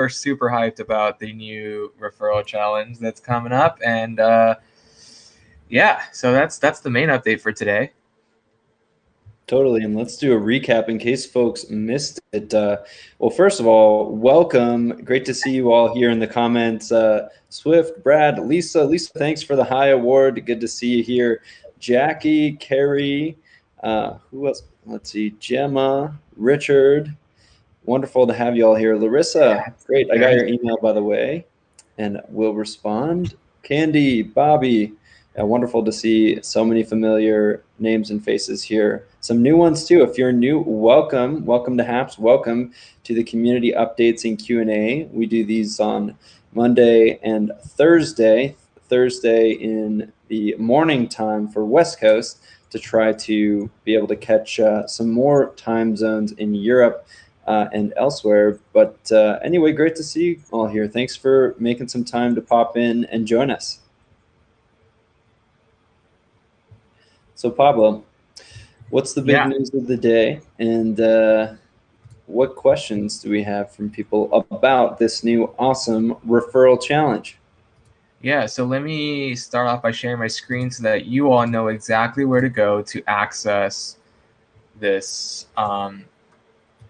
we're super hyped about the new referral challenge that's coming up, and yeah, so that's the main update for today. Totally, and let's do a recap in case folks missed it. Well, first of all, welcome. Great to see you all here in the comments. Swift, Brad, Lisa. Lisa, thanks for the high award. Good to see you here. Jackie, Carrie, who else? Let's see, Gemma, Richard. Wonderful to have you all here. Larissa, great. I got your email, by the way, and we'll respond. Candy, Bobby, wonderful to see so many familiar names and faces here. Some new ones too. If you're new, welcome. Welcome to Happs. Welcome to the community updates and Q&A. We do these on Monday and Thursday. Thursday in the morning time for West Coast to try to be able to catch some more time zones in Europe and elsewhere. But anyway, great to see you all here. Thanks for making some time to pop in and join us. So Pablo, what's the big news of the day, and what questions do we have from people about this new awesome referral challenge? Yeah, so let me start off by sharing my screen so that you all know exactly where to go to access this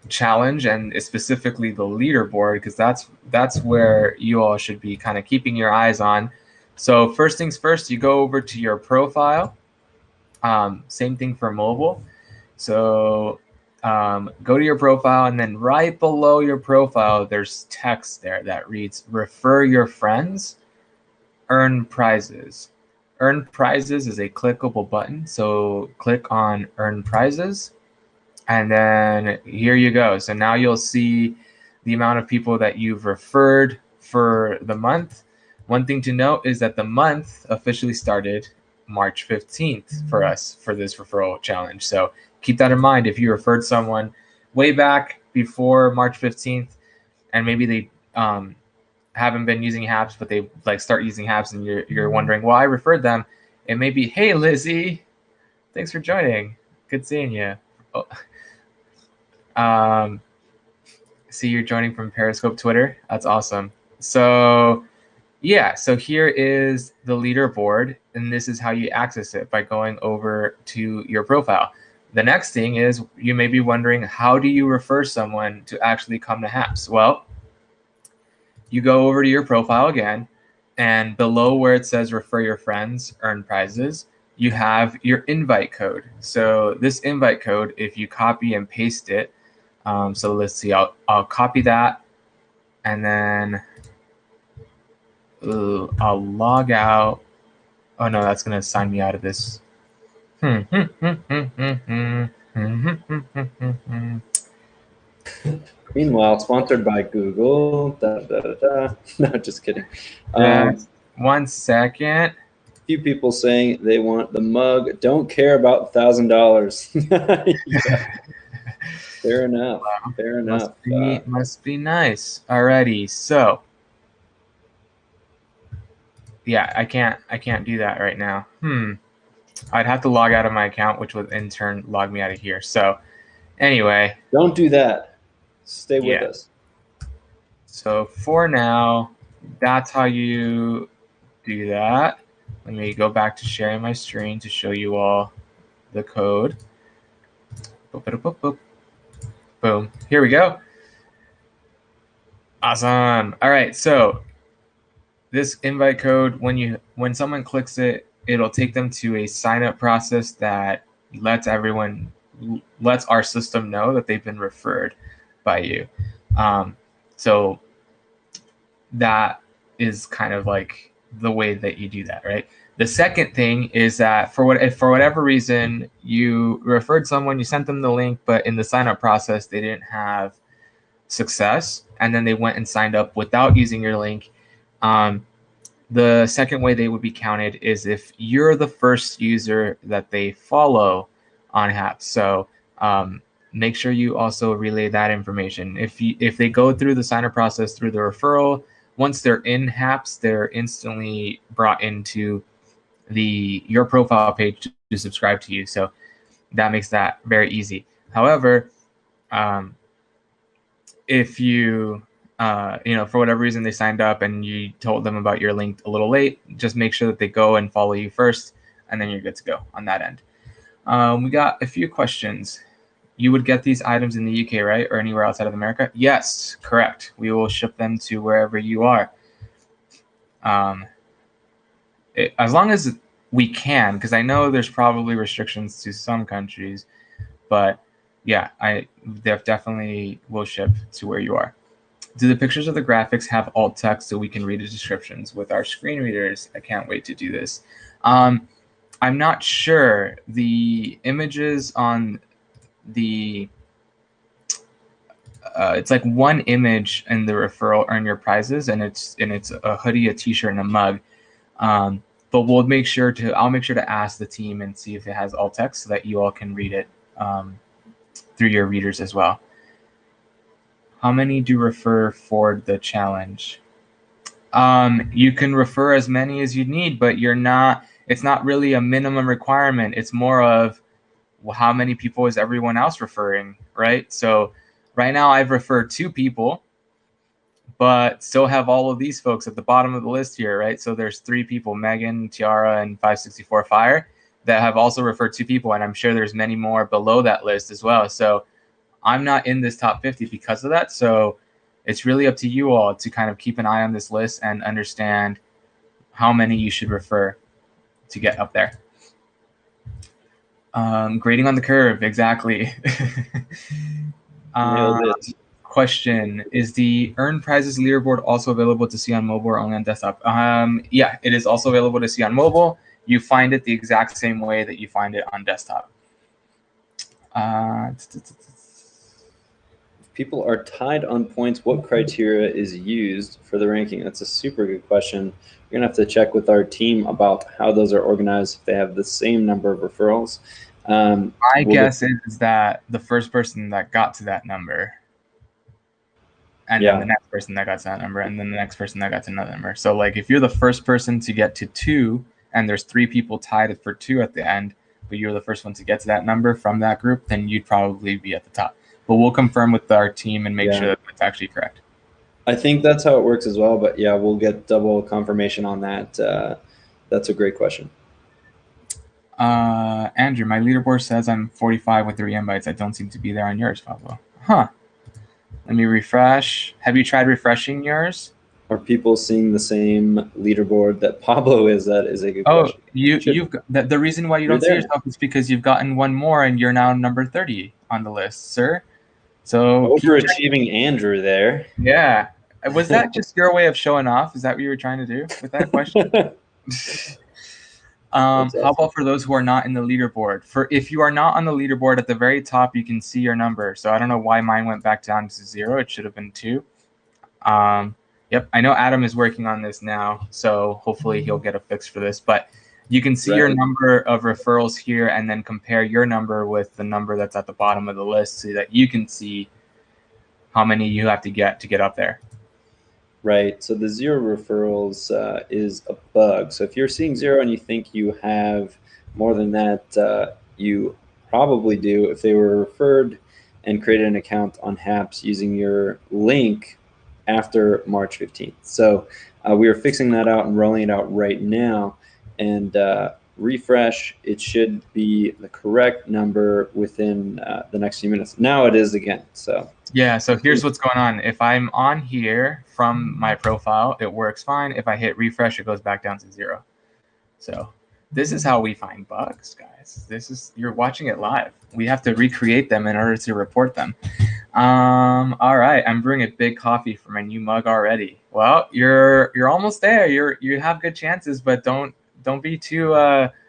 challenge, and specifically the leaderboard, because that's where you all should be kind of keeping your eyes on. So first things first, you go over to your profile. Same thing for mobile. So go to your profile, and then right below your profile, there's text there that reads, refer your friends, earn prizes. Earn prizes is a clickable button. So click on earn prizes. And then here you go. So now you'll see the amount of people that you've referred for the month. One thing to note is that the month officially started March 15th for us for this referral challenge. So keep that in mind. If you referred someone way back before March 15th, and maybe they haven't been using Happs, but they start using Happs, and you're wondering why I referred them, it may be, hey Lizzie, thanks for joining. Good seeing you. See, you're joining from Periscope Twitter. That's awesome. So yeah, so here is the leaderboard, and this is how you access it, by going over to your profile. The next thing is, you may be wondering, how do you refer someone to actually come to Happs? Well, you go over to your profile again, and below where it says refer your friends, earn prizes, you have your invite code. So this invite code, if you copy and paste it, so let's see, I'll copy that, and then I'll log out. Oh no, that's gonna sign me out of this. Meanwhile, sponsored by Google. No, just kidding. One second. Few people saying they want the mug. Don't care about $1,000. Yeah. Fair enough. Fair enough. Must be nice. Alrighty, so yeah, I can't do that right now. I'd have to log out of my account, which would in turn log me out of here. So anyway, don't do that. Stay with us. So for now, that's how you do that. Let me go back to sharing my screen to show you all the code. Boom. Here we go. Awesome. All right, so this invite code, when someone clicks it, it'll take them to a sign-up process that lets our system know that they've been referred by you. So that is kind of like the way that you do that, right? The second thing is that if for whatever reason you referred someone, you sent them the link, but in the sign-up process they didn't have success, and then they went and signed up without using your link, the second way they would be counted is if you're the first user that they follow on Happs. So make sure you also relay that information. If they go through the sign-up process through the referral, once they're in Happs, they're instantly brought into your profile page to subscribe to you. So that makes that very easy. However, if you for whatever reason they signed up and you told them about your link a little late, just make sure that they go and follow you first, and then you're good to go on that end. We got a few questions. You would get these items in the UK, right? Or anywhere outside of America? Yes, correct. We will ship them to wherever you are. As long as we can, because I know there's probably restrictions to some countries, but yeah, I definitely will ship to where you are. Do the pictures of the graphics have alt text so we can read the descriptions with our screen readers? I can't wait to do this. I'm not sure. The images on the it's like one image in the referral earn your prizes, and it's a hoodie, a t-shirt, and a mug. But I'll make sure to ask the team and see if it has alt text so that you all can read it through your readers as well. How many do refer for the challenge? You can refer as many as you need, but it's not really a minimum requirement. It's more of, well, how many people is everyone else referring, right? So right now I've referred 2 people, but still have all of these folks at the bottom of the list here, right? So there's 3 people, Megan, Tiara, and 564 Fire, that have also referred 2 people, and I'm sure there's many more below that list as well. So I'm not in this top 50 because of that. So it's really up to you all to kind of keep an eye on this list and understand how many you should refer to get up there. Grading on the curve, exactly. Question, is the Earn Prizes leaderboard also available to see on mobile or only on desktop? Yeah, it is also available to see on mobile. You find it the exact same way that you find it on desktop. People are tied on points, what criteria is used for the ranking? That's a super good question. We're gonna have to check with our team about how those are organized, if they have the same number of referrals. My guess is that the first person that got to that number, and then the next person that got to that number, and then the next person that got to another number. So like if you're the first person to get to 2 and there's 3 people tied for 2 at the end, but you're the first one to get to that number from that group, then you'd probably be at the top. But we'll confirm with our team and make sure that that's actually correct. I think that's how it works as well, but yeah, we'll get double confirmation on that. That's a great question. Andrew, my leaderboard says I'm 45 with 3 invites. I don't seem to be there on yours, Pablo. Huh. Let me refresh. Have you tried refreshing yours? Are people seeing the same leaderboard that Pablo is? That is a good question. The reason why you don't see yourself is because you've gotten 1 more and you're now number 30 on the list, sir. So overachieving Andrew there. Yeah. Was that just your way of showing off? Is that what you were trying to do with that question? How about for those who are not in the leaderboard? If you are not on the leaderboard, at the very top, you can see your number. So I don't know why mine went back down to 0. It should have been 2. Yep, I know Adam is working on this now, so hopefully he'll get a fix for this. But you can see your number of referrals here and then compare your number with the number that's at the bottom of the list so that you can see how many you have to get up there. Right, so the 0 referrals is a bug. So if you're seeing 0 and you think you have more than that, you probably do if they were referred and created an account on Happs using your link after March 15th. So we are fixing that out and rolling it out right now. And refresh, it should be the correct number within the next few minutes. Now it is again. So yeah, so here's what's going on. If I'm on here from my profile, it works fine. If I hit refresh, it goes back down to 0. So this is how we find bugs, guys. You're watching it live. We have to recreate them in order to report them. All right, I'm brewing a big coffee for my new mug already. Well, you're almost there. You have good chances, but don't be too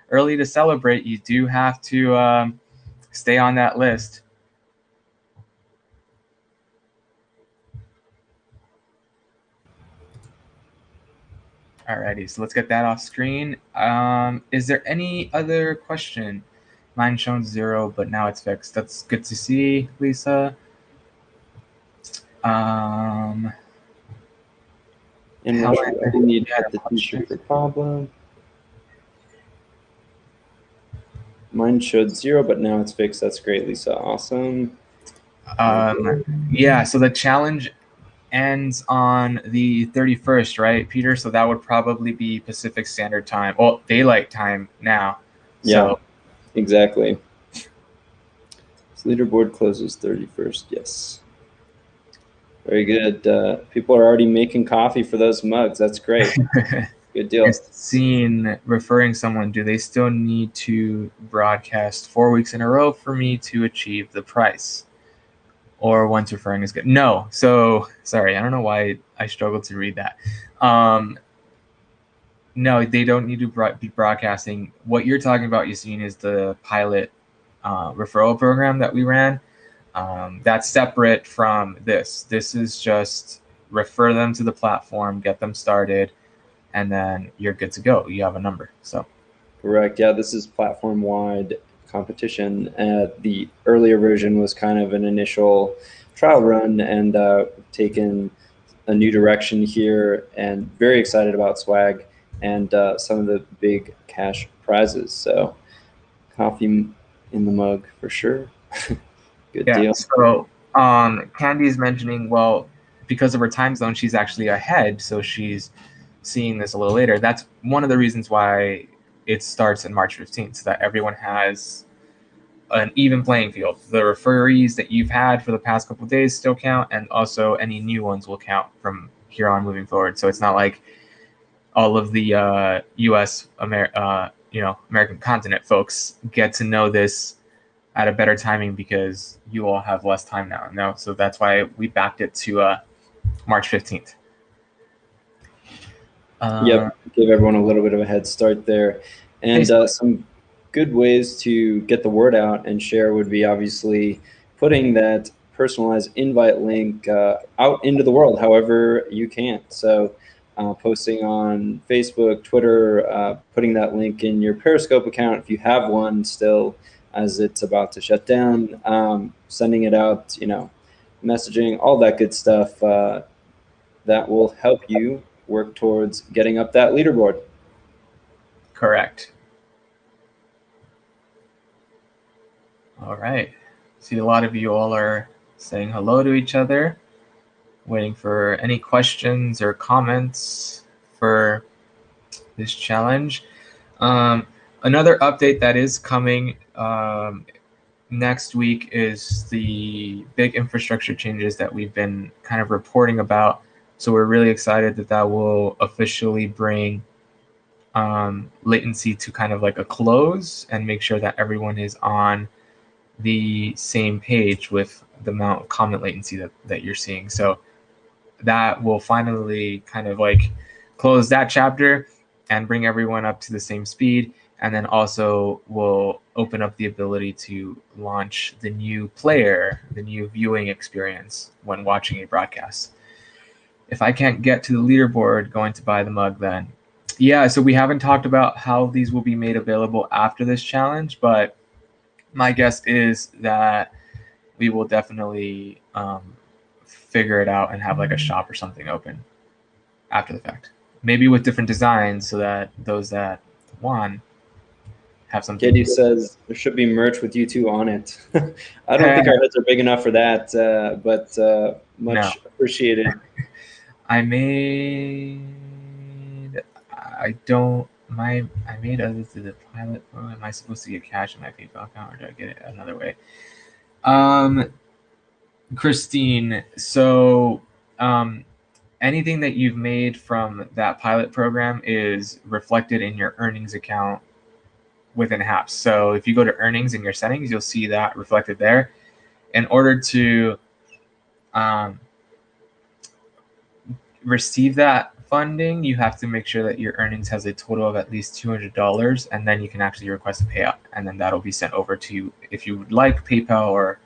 early to celebrate. You do have to stay on that list. Alrighty, so let's get that off screen. Is there any other question? Mine shown 0, but now it's fixed. That's good to see, Lisa. And I need the t-shirt for Pablo. Mine showed 0, but now it's fixed. That's great, Lisa. Awesome. Yeah, so the challenge ends on the 31st, right, Peter? So that would probably be Pacific Standard Time. Well, daylight time now. Yeah, So exactly. So leaderboard closes 31st. Yes. Very good. People are already making coffee for those mugs. That's great. Good deal. Christine referring someone, do they still need to broadcast 4 weeks in a row for me to achieve the price? Or once referring is good? No. So sorry, I don't know why I struggled to read that. No, they don't need to be broadcasting. What you're talking about, Yassine, is the pilot referral program that we ran. That's separate from this. This is just refer them to the platform, get them started, and then you're good to go. You have a number. So correct. Yeah, this is platform-wide competition. The earlier version was kind of an initial trial run, and taken a new direction here, and very excited about swag and some of the big cash prizes. So coffee in the mug for sure. Good deal. So Candy's mentioning, well, because of her time zone, she's actually ahead, so she's seeing this a little later. That's one of the reasons why it starts in March 15th, so that everyone has an even playing field. The referees that you've had for the past couple of days still count, and also any new ones will count from here on moving forward. So it's not like all of the U.S. American continent folks get to know this at a better timing because you all have less time now. No, so that's why we backed it to March 15th. Yep, give everyone a little bit of a head start there. And some good ways to get the word out and share would be obviously putting that personalized invite link out into the world however you can. So posting on Facebook, Twitter, putting that link in your Periscope account if you have one still, as it's about to shut down, sending it out, messaging, all that good stuff that will help you work towards getting up that leaderboard. Correct. All right. See, a lot of you all are saying hello to each other, waiting for any questions or comments for this challenge. Another update that is coming next week is the big infrastructure changes that we've been kind of reporting about. So we're really excited that will officially bring latency to kind of like a close and make sure that everyone is on the same page with the amount of comment latency that you're seeing. So that will finally kind of like close that chapter and bring everyone up to the same speed. And then also will open up the ability to launch the new player, the new viewing experience when watching a broadcast. If I can't get to the leaderboard, going to buy the mug then. Yeah, so we haven't talked about how these will be made available after this challenge, but my guess is that we will definitely figure it out and have like a shop or something open after the fact. Maybe with different designs so that those that won have something. Katie says there should be merch with you two on it. I don't think our heads are big enough for that, but much appreciated. I made others to the pilot. Oh, am I supposed to get cash in my PayPal account, or do I get it another way? Christine, so anything that you've made from that pilot program is reflected in your earnings account within Happs. So if you go to earnings in your settings, you'll see that reflected there. In order to receive that funding, you have to make sure that your earnings has a total of at least $200, and then you can actually request a payout, and then that'll be sent over to you if you would like PayPal or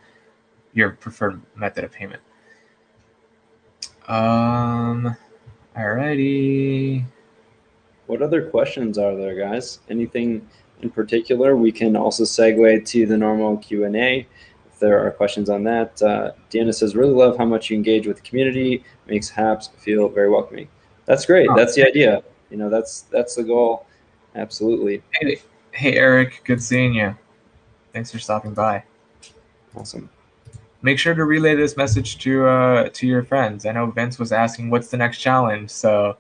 your preferred method of payment. Alrighty. What other questions are there, guys? Anything in particular? We can also segue to the normal Q&A if there are questions on that. Deanna says, really love how much you engage with the community. Makes Happs feel very welcoming. That's great. That's the idea. That's the goal. Absolutely. Hey, Eric. Good seeing you. Thanks for stopping by. Awesome. make sure to relay this message to your friends. I know Vince was asking what's the next challenge, so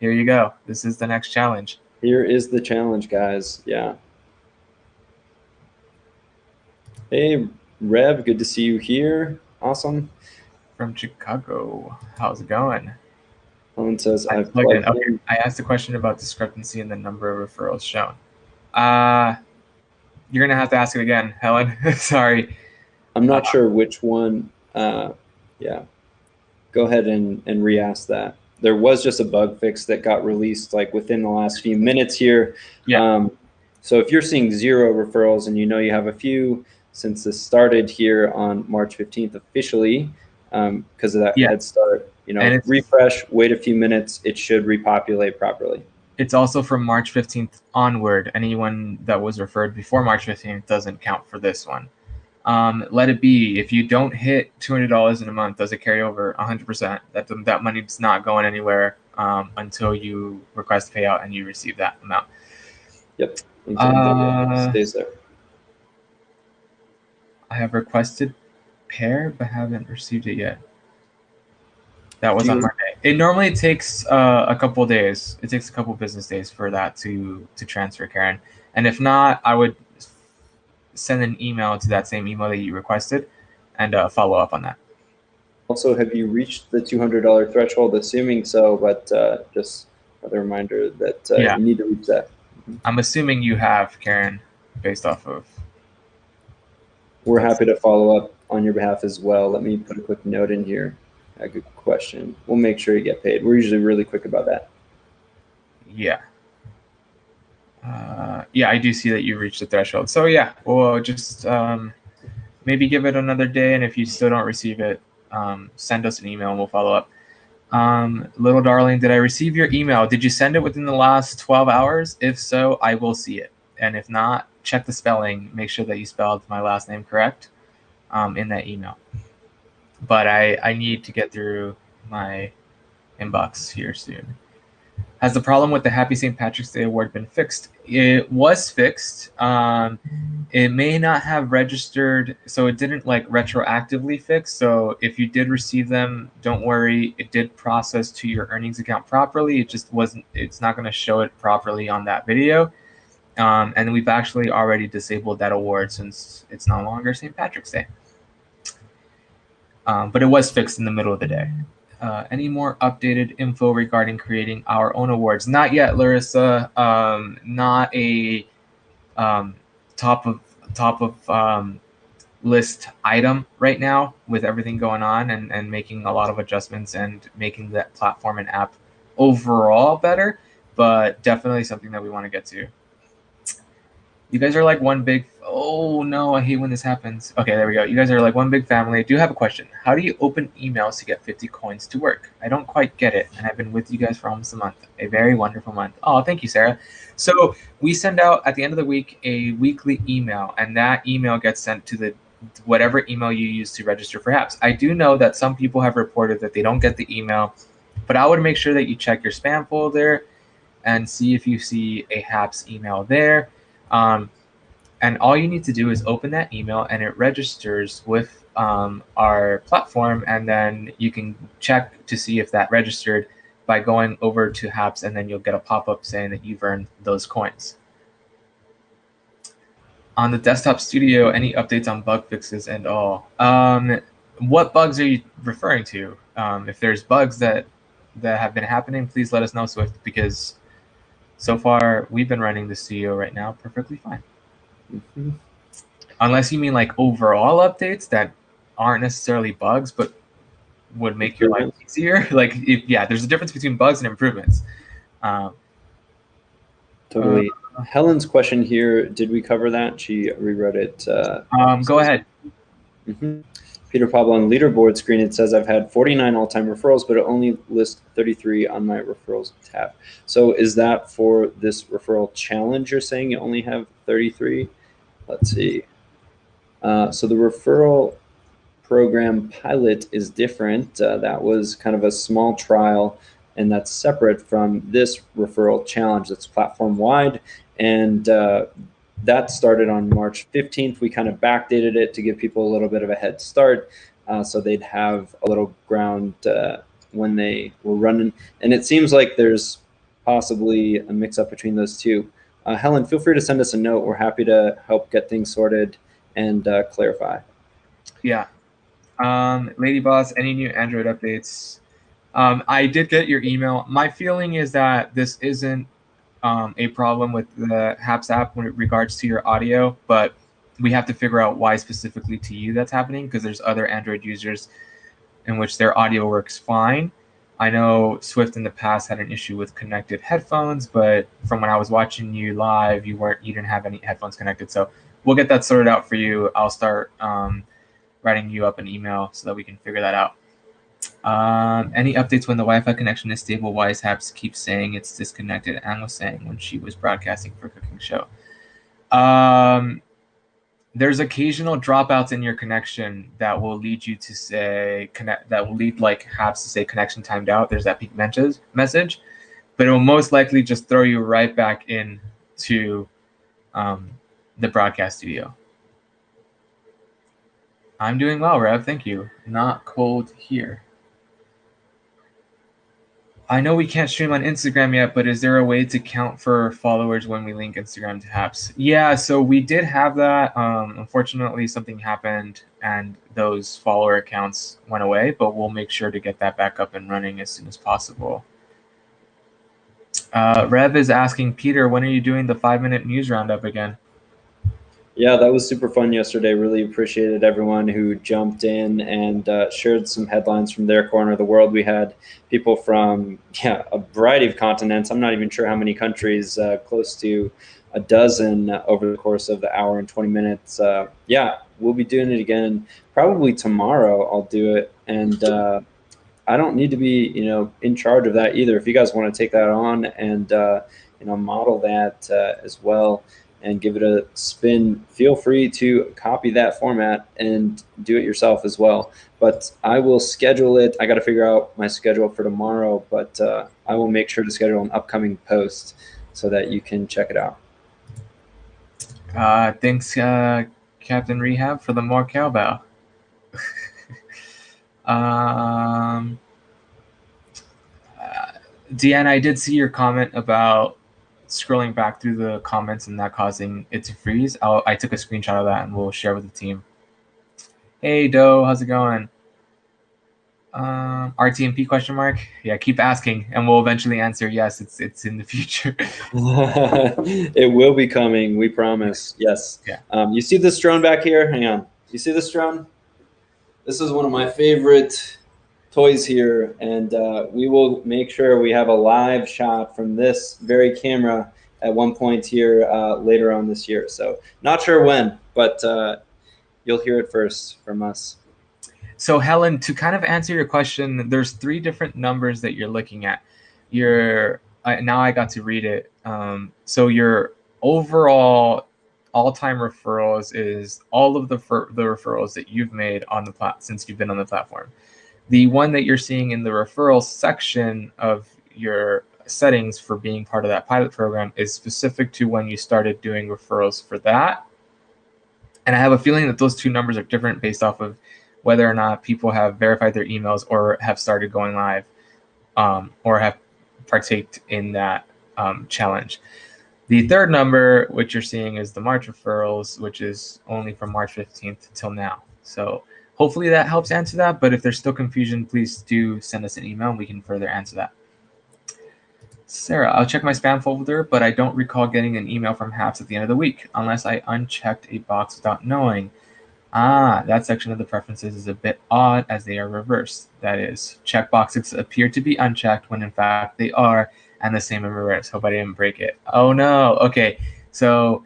here you go. This is the next challenge. Here is the challenge, guys. Yeah. Hey, Rev, good to see you here. Awesome. From Chicago, how's it going? Helen says, I've plugged in. plugged Okay. in. I asked a question about discrepancy in the number of referrals shown. You're gonna have to ask it again, Helen. Sorry. I'm not sure which one. Yeah. Go ahead and re-ask that. There was just a bug fix that got released like within the last few minutes here. Yeah. So if you're seeing 0 referrals and you know you have a few since this started here on March 15th officially, because of that head start, you know, refresh, wait a few minutes, it should repopulate properly. It's also from March 15th onward. That was referred before March 15th doesn't count for this one. Let it be. If you don't hit $200 in a month, does it carry over? 100%. That money's not going anywhere until you request payout and you receive that amount. Yep. It stays there. I have requested pair, but haven't received it yet. That was on Monday. It normally takes a couple days. It takes a couple business days for that to transfer, Karen. And if not, I would send an email to that same email that you requested and follow up on that. Also, have you reached the $200 threshold? Assuming so, but just another reminder that you need to reach that. I'm assuming you have, Karen, based off of. We're happy to follow up on your behalf as well. Let me put a quick note in here. A good question. We'll make sure you get paid. We're usually really quick about that. Yeah. Yeah, I do see that you reached the threshold. So yeah, we'll just maybe give it another day, and if you still don't receive it, send us an email and we'll follow up. Little darling, did I receive your email? Did you send it within the last 12 hours? If so, I will see it. And if not, check the spelling. Make sure that you spelled my last name correct in that email. But I need to get through my inbox here soon. Has the problem with the Happy St. Patrick's Day award been fixed? It was fixed. It may not have registered, so it didn't like retroactively fix. So if you did receive them, don't worry. It did process to your earnings account properly. It just wasn't. It's not going to show it properly on that video. And we've actually already disabled that award since it's no longer St. Patrick's Day. But it was fixed in the middle of the day. Any more updated info regarding creating our own awards? Not yet, Larissa. Not a top of list item right now with everything going on and making a lot of adjustments and making that platform and app overall better, but definitely something that we want to get to. You guys are like one big, oh no, I hate when this happens. Okay, there we go. You guys are like one big family. I do have a question. How do you open emails to get 50 coins to work? I don't quite get it, and I've been with you guys for almost a month. A very wonderful month. Oh, thank you, Sarah. So we send out at the end of the week a weekly email, and that email gets sent to the whatever email you use to register for Happs. I do know that some people have reported that they don't get the email, but I would make sure that you check your spam folder and see if you see a Happs email there. And all you need to do is open that email and it registers with our platform, and then you can check to see if that registered by going over to Happs, and then you'll get a pop-up saying that you've earned those coins. On the desktop studio, any updates on bug fixes and all? What bugs are you referring to? If there's bugs that have been happening, please let us know, Swift, because so far we've been running the studio right now perfectly fine. Mm-hmm. Unless you mean like overall updates that aren't necessarily bugs, but would make your life easier. Like, there's a difference between bugs and improvements. Totally. Helen's question here, did we cover that? She rewrote it. Go ahead. Mm-hmm. Peter Pablo on Leaderboard screen, it says I've had 49 all-time referrals, but it only lists 33 on my referrals tab. So is that for this referral challenge you're saying you only have 33? Let's see. So the referral program pilot is different. That was kind of a small trial, and that's separate from this referral challenge that's platform-wide. And that started on March 15th. We kind of backdated it to give people a little bit of a head start, so they'd have a little ground when they were running. And it seems like there's possibly a mix-up between those two. Helen, feel free to send us a note. We're happy to help get things sorted and clarify. Yeah. Lady Boss, any new Android updates? I did get your email. My feeling is that this isn't a problem with the Happs app when it regards to your audio, but we have to figure out why specifically to you that's happening, because there's other Android users in which their audio works fine. I know Swift in the past had an issue with connected headphones, but from when I was watching you live, you didn't have any headphones connected. So we'll get that sorted out for you. I'll start writing you up an email so that we can figure that out. Any updates when the Wi-Fi connection is stable? Wise Happs keeps saying it's disconnected. Anne was saying when she was broadcasting for Cooking Show. There's occasional dropouts in your connection that will lead you to say that will lead like Happs to say connection timed out. There's that peak message, but it will most likely just throw you right back into the broadcast studio. I'm doing well, Rev. Thank you. Not cold here. I know we can't stream on Instagram yet, but is there a way to count for followers when we link Instagram to Happs? Yeah, so we did have that. Unfortunately, something happened and those follower accounts went away, but we'll make sure to get that back up and running as soon as possible. Rev is asking, Peter, when are you doing the 5-minute news roundup again? Yeah, that was super fun yesterday. Really appreciated everyone who jumped in and shared some headlines from their corner of the world. We had people from a variety of continents. I'm not even sure how many countries, close to a dozen over the course of the hour and 20 minutes. Yeah, we'll be doing it again. Probably tomorrow I'll do it. And I don't need to be, in charge of that either. If you guys want to take that on and, model that as well, and give it a spin, feel free to copy that format and do it yourself as well. But I will schedule it. I got to figure out my schedule for tomorrow, but I will make sure to schedule an upcoming post so that you can check it out. Thanks, Captain Rehab, for the more cowbell. Deanna, I did see your comment about scrolling back through the comments and that causing it to freeze. I took a screenshot of that and we'll share with the team. Hey Doe, how's it going? RTMP question mark? Yeah, keep asking and we'll eventually answer yes, it's in the future. It will be coming, we promise. Yes. Yeah. You see this drone back here? Hang on. You see this drone? This is one of my favorite toys here, and we will make sure we have a live shot from this very camera at one point here later on this year. So not sure when, but you'll hear it first from us. So Helen, to kind of answer your question, there's 3 different numbers that you're looking at. Now I got to read it. So your overall all-time referrals is all of the referrals that you've made on the since you've been on the platform. The one that you're seeing in the referral section of your settings for being part of that pilot program is specific to when you started doing referrals for that. And I have a feeling that those 2 numbers are different based off of whether or not people have verified their emails or have started going live or have partaked in that challenge. The 3rd number, which you're seeing, is the March referrals, which is only from March 15th till now. So hopefully that helps answer that, but if there's still confusion, please do send us an email and we can further answer that. Sarah, I'll check my spam folder, but I don't recall getting an email from Happs at the end of the week, unless I unchecked a box without knowing. That section of the preferences is a bit odd as they are reversed. That is, checkboxes appear to be unchecked when in fact they are, and the same in reverse. Hope I didn't break it. Oh no, okay. So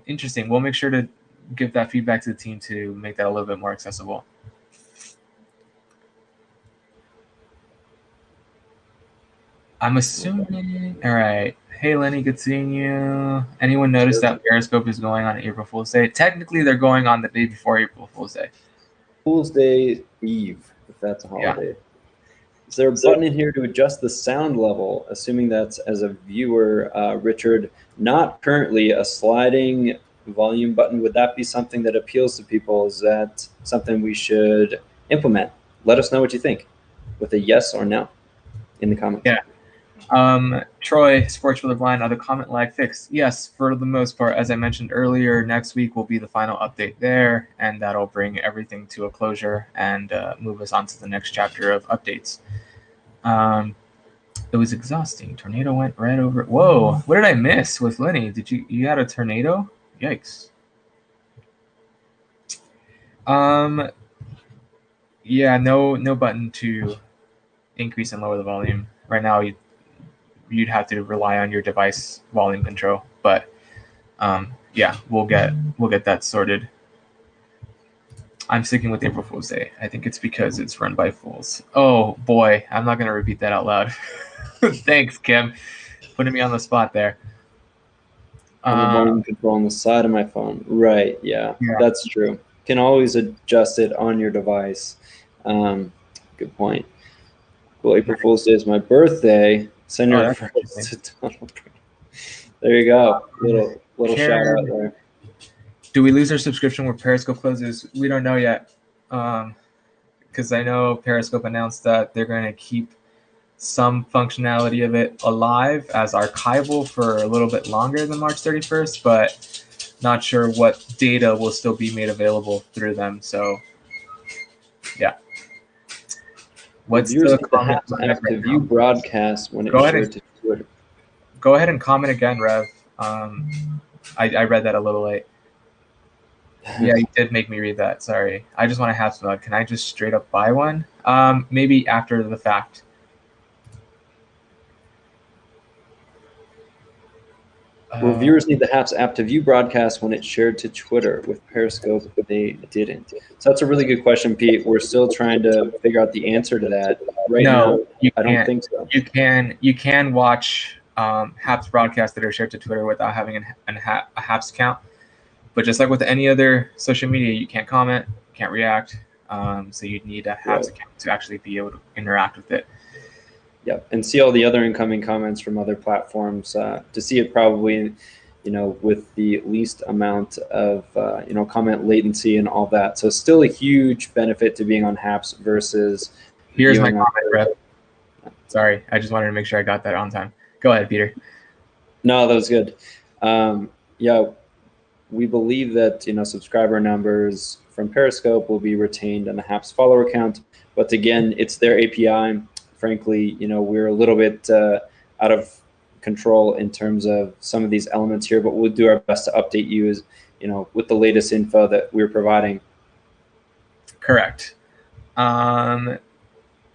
interesting. We'll make sure to give that feedback to the team to make that a little bit more accessible. I'm assuming, all right. Hey Lenny, good seeing you. Anyone notice that Periscope is going on April Fool's Day? Technically, they're going on the day before April Fool's Day. Fool's Day Eve, if that's a holiday. Is there a button in here to adjust the sound level? Assuming that's as a viewer, Richard, not currently a sliding volume button. Would that be something that appeals to people? Is that something we should implement? Let us know what you think with a yes or no in the comments. Yeah. Troy, Sports for the Blind, other comment lag fixed. Yes, for the most part, as I mentioned earlier, next week will be the final update there, and that'll bring everything to a closure and move us on to the next chapter of updates. It was exhausting. Tornado went right over. Whoa, what did I miss with Lenny? Did you had a tornado? Yikes. Yeah, no button to increase and lower the volume. Right now, you'd have to rely on your device volume control, but yeah, we'll get that sorted. I'm sticking with April Fool's Day. I think it's because it's run by fools. Oh boy, I'm not gonna repeat that out loud. Thanks, Kim, putting me on the spot there. On the volume control on the side of my phone. Right, yeah, that's true. Can always adjust it on your device. Good point. Well, April Fool's Day is my birthday. Send your referrals to Donald Trump. There you go. Little shout out there. Do we lose our subscription when Periscope closes? We don't know yet. Because I know Periscope announced that they're going to keep some functionality of it alive as archival for a little bit longer than March 31st, but not sure what data will still be made available through them. So, yeah. What's the comment to view broadcast when it's shared to Twitter? Go ahead and comment again, Rev. I read that a little late. Yeah, you did make me read that. Sorry. I just want a Happs mug. Can I just straight up buy one? Maybe after the fact. Well, viewers need the Happs app to view broadcasts when it's shared to Twitter. With Periscope, they didn't. So that's a really good question, Pete. We're still trying to figure out the answer to that. Right now, I don't think so. You can watch Happs broadcasts that are shared to Twitter without having a Happs account. But just like with any other social media, you can't comment, can't react. So you'd need a Happs account to actually be able to interact with it. Yep, and see all the other incoming comments from other platforms to see it probably, with the least amount of, comment latency and all that. So still a huge benefit to being on Happs versus. Here's my comment, Brett. Sorry, I just wanted to make sure I got that on time. Go ahead, Peter. No, that was good. Yeah, we believe that, subscriber numbers from Periscope will be retained on the Happs follower account. But again, it's their API. Frankly, we're a little bit out of control in terms of some of these elements here, but we'll do our best to update you as, with the latest info that we're providing. Correct.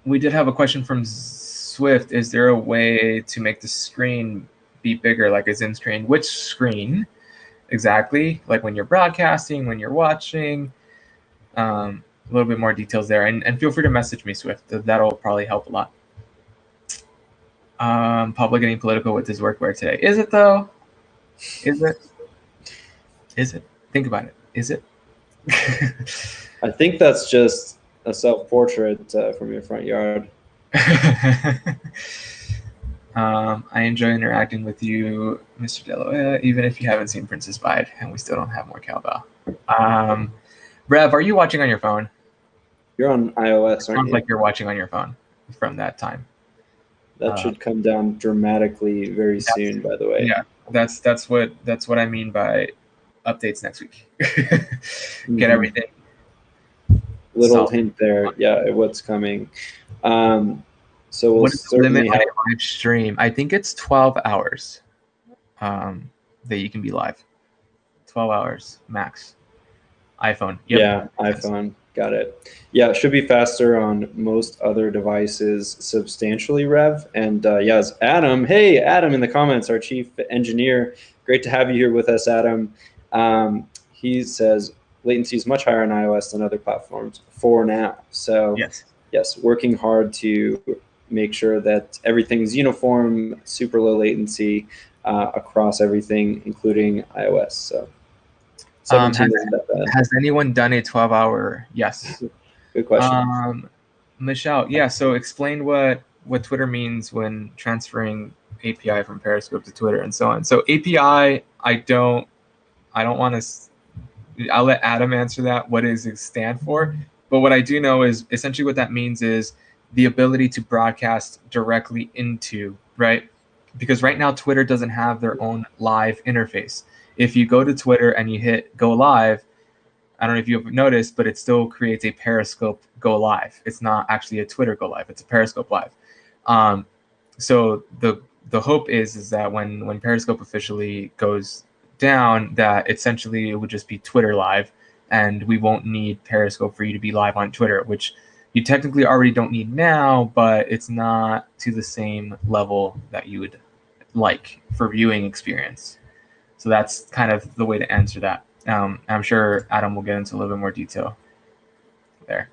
We did have a question from Swift. Is there a way to make the screen be bigger, like a Zoom screen? Which screen exactly? Like when you're broadcasting, when you're watching? A little bit more details there. And feel free to message me, Swift. That'll probably help a lot. Pablo getting political with his workwear today. Is it, though? Is it? Think about it. Is it? I think that's just a self-portrait from your front yard. I enjoy interacting with you, Mr. Deloya, even if you haven't seen Princess Bride, and we still don't have more cowbell. Rev, are you watching on your phone? You're on iOS, aren't you? Sounds like you're watching on your phone from that time. That should come down dramatically very soon, by the way. Yeah, that's what I mean by updates next week. Get everything. Little hint there, yeah, what's coming. So we'll certainly have live stream. I think it's 12 hours that you can be live. 12 hours max. iPhone. Yep. Yeah, iPhone. Got it. Yeah, it should be faster on most other devices substantially, Rev. And yes, Adam. Hey, Adam in the comments, our chief engineer. Great to have you here with us, Adam. He says latency is much higher on iOS than other platforms for now. So yes, working hard to make sure that everything's uniform, super low latency across everything, including iOS. So. Has anyone done a 12-hour? Yes. Good question. Michelle, yeah. So explain what Twitter means when transferring API from Periscope to Twitter and so on. So API, I don't want to. I'll let Adam answer that. What does it stand for? But what I do know is essentially what that means is the ability to broadcast directly into, right? Because right now Twitter doesn't have their own live interface. If you go to Twitter and you hit go live, I don't know if you've noticed, but it still creates a Periscope go live. It's not actually a Twitter go live. It's a Periscope live. So the hope is that when Periscope officially goes down, that essentially it would just be Twitter live, and we won't need Periscope for you to be live on Twitter, which you technically already don't need now, but it's not to the same level that you would like for viewing experience. So that's kind of the way to answer that. I'm sure Adam will get into a little bit more detail there.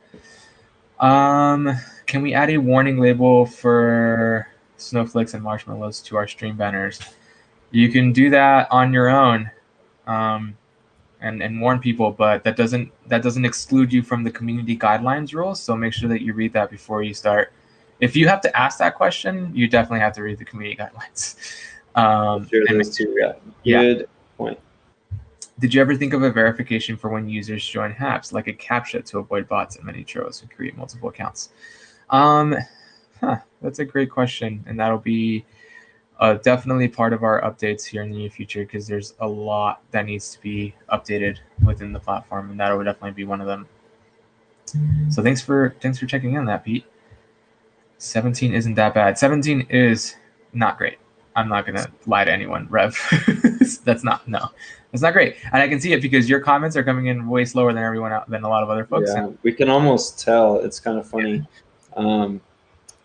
Can we add a warning label for Snowflakes and Marshmallows to our stream banners? You can do that on your own, and warn people, but that doesn't exclude you from the community guidelines rules. So make sure that you read that before you start. If you have to ask that question, you definitely have to read the community guidelines. Sure, those two. Yeah. Good point. Did you ever think of a verification for when users join Happs, like a CAPTCHA to avoid bots and many trolls who create multiple accounts? That's a great question, and that'll be definitely part of our updates here in the near future, because there's a lot that needs to be updated within the platform, and that would definitely be one of them. So thanks for checking in on that, Pete. 17 isn't that bad. 17 is not great. I'm not gonna lie to anyone, Rev. That's not great, and I can see it because your comments are coming in way slower than than a lot of other folks. Yeah, we can almost tell. It's kind of funny.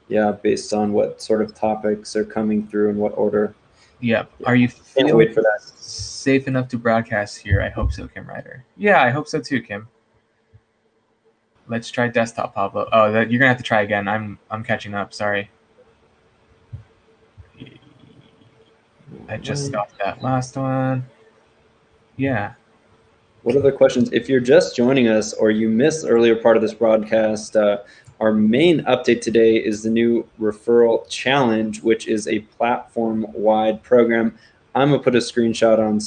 Yeah, based on what sort of topics are coming through and what order. Yeah. Are you Can't wait for that. Safe enough to broadcast here? I hope so, Kim Ryder. Yeah, I hope so too, Kim. Let's try desktop, Pablo. Oh, you're gonna have to try again. I'm catching up. Sorry. I just got that last one. Yeah. What other questions? If you're just joining us or you missed the earlier part of this broadcast, our main update today is the new Referral Challenge, which is a platform-wide program. I'm going to put a screenshot on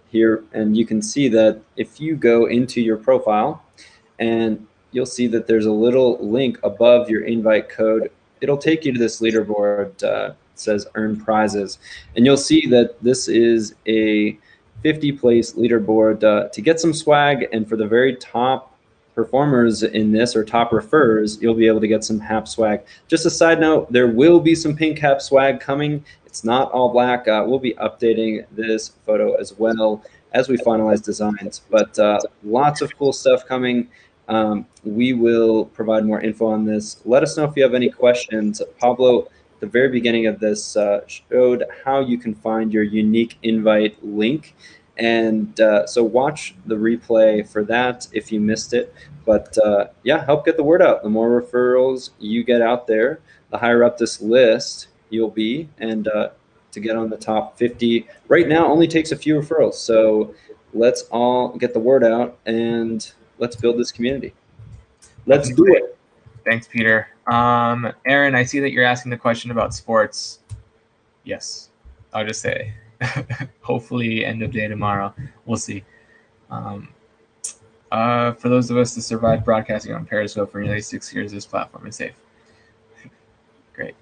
here, and you can see that if you go into your profile, and you'll see that there's a little link above your invite code. It'll take you to this leaderboard. It says Earn Prizes. And you'll see that this is a 50-place leaderboard to get some swag, and for the very top performers in this, or top referrers, you'll be able to get some Happs swag. Just a side note, there will be some pink Happs swag coming. It's not all black. We'll be updating this photo as well as we finalize designs, but lots of cool stuff coming. We will provide more info on this. Let us know if you have any questions. Pablo, at the very beginning of this, showed how you can find your unique invite link. And so watch the replay for that if you missed it. But yeah, help get the word out. The more referrals you get out there, the higher up this list you'll be. And to get on the top 50 right now only takes a few referrals. So let's all get the word out and let's build this community. Let's do it. Thanks, Peter. Aaron, I see that you're asking the question about sports. Yes, I'll just say hopefully end of day tomorrow. We'll see. For those of us that survived broadcasting on Periscope for nearly 6 years, this platform is safe. Great.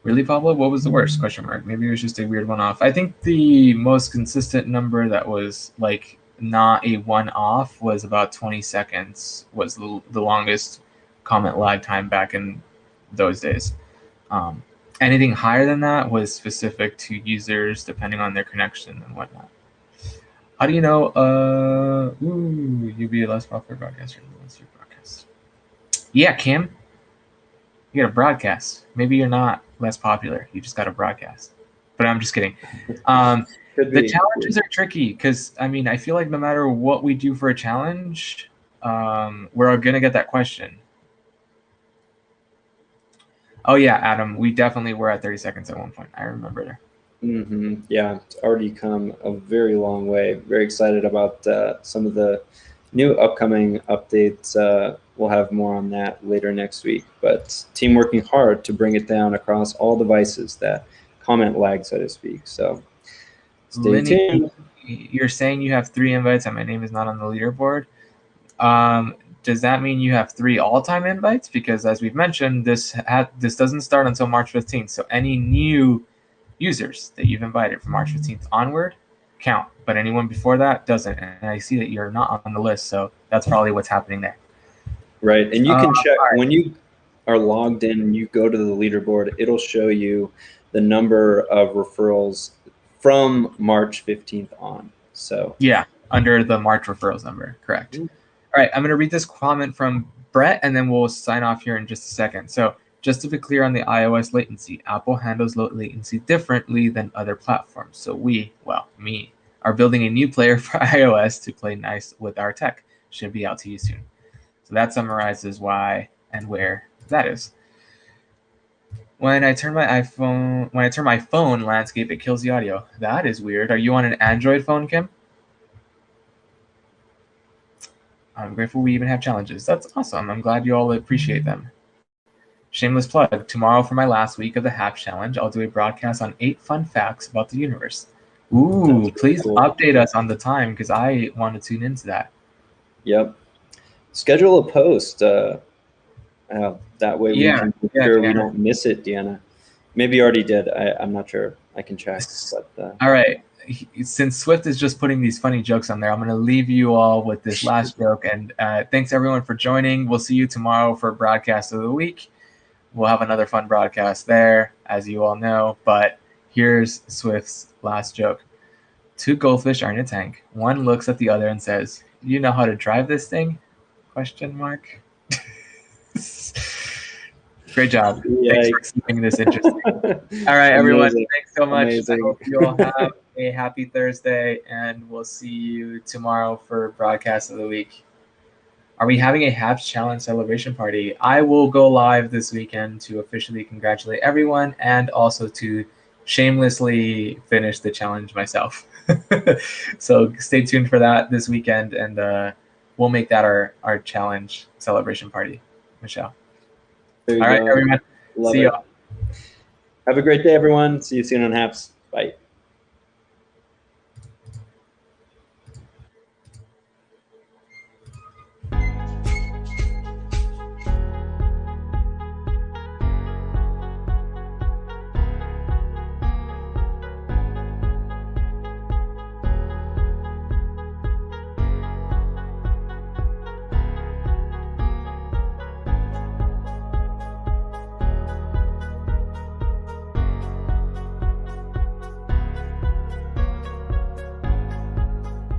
Really, Pablo? What was the worst? Question mark. Maybe it was just a weird one-off. I think the most consistent number that was like not a one-off was about 20 seconds was the longest comment lag time back in those days. Anything higher than that was specific to users depending on their connection and whatnot. How do you know you'd be a less popular broadcaster than once you broadcast? Yeah, Kim. You got a broadcast. Maybe you're not less popular. You just got a broadcast. But I'm just kidding. The challenges are tricky because, I mean, I feel like no matter what we do for a challenge, we're going to get that question. Oh, yeah, Adam, we definitely were at 30 seconds at one point. I remember there. Yeah, it's already come a very long way. Very excited about some of the new upcoming updates. We'll have more on that later next week. But team working hard to bring it down across all devices, that comment lag, so to speak. So stay Lenny, tuned. you're saying you have 3 invites and my name is not on the leaderboard. Does that mean you have 3 all-time invites? Because as we've mentioned, this doesn't start until March 15th. So any new users that you've invited from March 15th onward count, but anyone before that doesn't. And I see that you're not on the list, so that's probably what's happening there. Right, and you can check right. when you are logged in and you go to the leaderboard, it'll show you the number of referrals from March 15th on. So yeah, under the March referrals number, correct. Mm-hmm. All right, I'm going to read this comment from Brett, and then we'll sign off here in just a second. So just to be clear on the iOS latency, Apple handles low latency differently than other platforms. So we, well, me, are building a new player for iOS to play nice with our tech. Should be out to you soon. So that summarizes why and where that is. When I turn my phone landscape, it kills the audio. That is weird. Are you on an Android phone, Kim? I'm grateful we even have challenges. That's awesome. I'm glad you all appreciate them. Shameless plug. Tomorrow for my last week of the Happs Challenge, I'll do a broadcast on 8 fun facts about the universe. Ooh, really please cool. Update us on the time because I want to tune into that. Yep. Schedule a post. That way we can make sure we don't miss it, Deanna. Maybe you already did. I'm not sure. I can check. But, all right. Since Swift is just putting these funny jokes on there, I'm going to leave you all with this last joke. And thanks, everyone, for joining. We'll see you tomorrow for broadcast of the week. We'll have another fun broadcast there, as you all know. But here's Swift's last joke. 2 goldfish are in a tank. One looks at the other and says, "You know how to drive this thing?" ? Great job. Thanks for keeping this interesting. All right, everyone. Amazing. Thanks so much. Amazing. I hope you all have a happy Thursday, and we'll see you tomorrow for broadcast of the week. Are we having a Happs Challenge celebration party? I will go live this weekend to officially congratulate everyone and also to shamelessly finish the challenge myself. So stay tuned for that this weekend, and we'll make that our challenge celebration party. Michelle. All right, everyone. Love See it. you. Have a great day, everyone. See you soon on Happs. Bye.